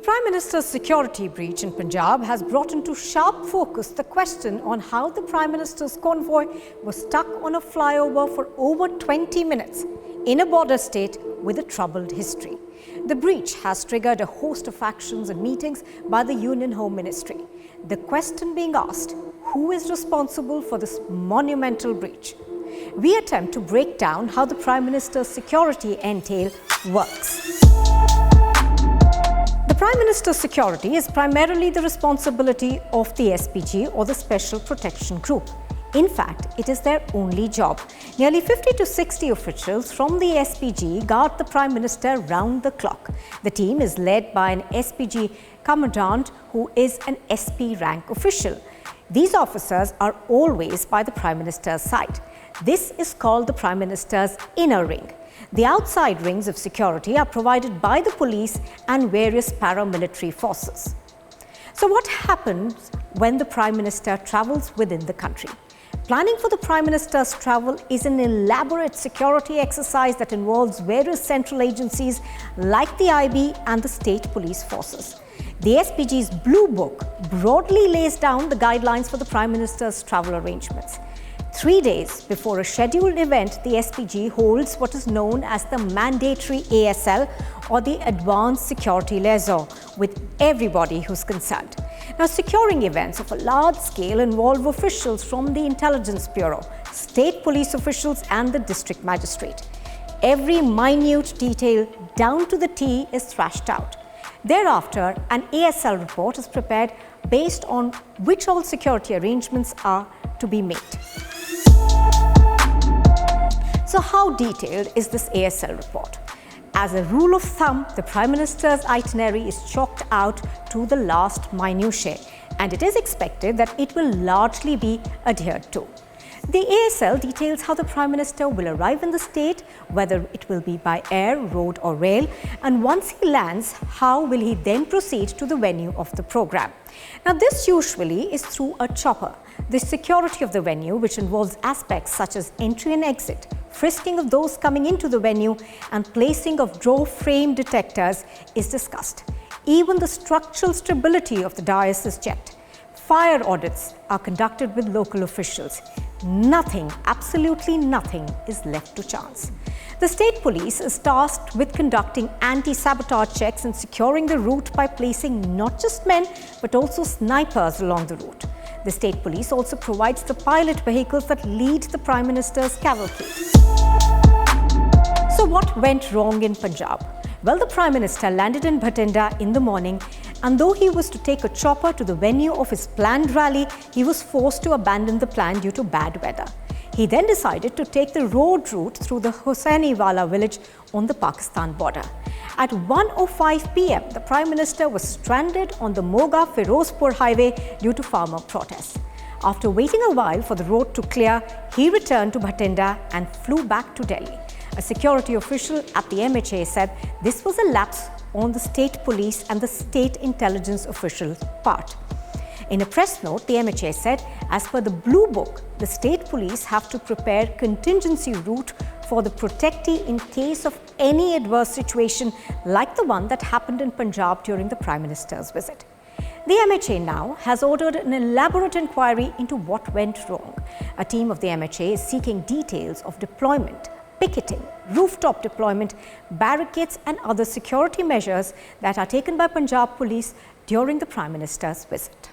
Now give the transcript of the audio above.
Prime Minister's security breach in Punjab has brought into sharp focus the question on how the Prime Minister's convoy was stuck on a flyover for over 20 minutes in a border state with a troubled history. The breach has triggered a host of actions and meetings by the Union Home Ministry. The question being asked, who is responsible for this monumental breach? We attempt to break down how the Prime Minister's security entail works. The Prime Minister's security is primarily the responsibility of the SPG or the Special Protection Group. In fact, it is their only job. Nearly 50 to 60 officials from the SPG guard the Prime Minister round the clock. The team is led by an SPG commandant who is an SP rank official. These officers are always by the Prime Minister's side. This is called the Prime Minister's inner ring. The outside rings of security are provided by the police and various paramilitary forces. So what happens when the Prime Minister travels within the country? Planning for the Prime Minister's travel is an elaborate security exercise that involves various central agencies like the IB and the state police forces. The SPG's Blue Book broadly lays down the guidelines for the Prime Minister's travel arrangements. 3 days before a scheduled event, the SPG holds what is known as the mandatory ASL or the Advanced Security Liaison with everybody who's concerned. Now, securing events of a large scale involve officials from the Intelligence Bureau, state police officials and the district magistrate. Every minute detail down to the T is thrashed out. Thereafter, an ASL report is prepared based on which all security arrangements are to be made. So how detailed is this ASL report? As a rule of thumb, the Prime Minister's itinerary is chalked out to the last minutiae, and it is expected that it will largely be adhered to. The ASL details how the Prime Minister will arrive in the state, whether it will be by air, road or rail, and once he lands, how will he then proceed to the venue of the program. Now, this usually is through a chopper. The security of the venue, which involves aspects such as entry and exit, frisking of those coming into the venue and placing of door frame detectors is discussed. Even the structural stability of the dais is checked. Fire audits are conducted with local officials. Nothing, absolutely nothing is left to chance. The state police is tasked with conducting anti-sabotage checks and securing the route by placing not just men but also snipers along the route. The state police also provides the pilot vehicles that lead the Prime Minister's cavalcade. So what went wrong in Punjab? Well, the Prime Minister landed in Bathinda in the morning, and though he was to take a chopper to the venue of his planned rally, he was forced to abandon the plan due to bad weather. He then decided to take the road route through the Hossainiwala village on the Pakistan border. At 1:05 p.m., the Prime Minister was stranded on the Moga-Firozpur highway due to farmer protests. After waiting a while for the road to clear, he returned to Bathinda and flew back to Delhi. A security official at the MHA said this was a lapse on the state police and the state intelligence official's part. In a press note, the MHA said, as per the Blue Book, the state police have to prepare contingency route for the protectee in case of any adverse situation like the one that happened in Punjab during the Prime Minister's visit. The MHA now has ordered an elaborate inquiry into what went wrong. A team of the MHA is seeking details of deployment, picketing, rooftop deployment, barricades and other security measures that are taken by Punjab Police during the Prime Minister's visit.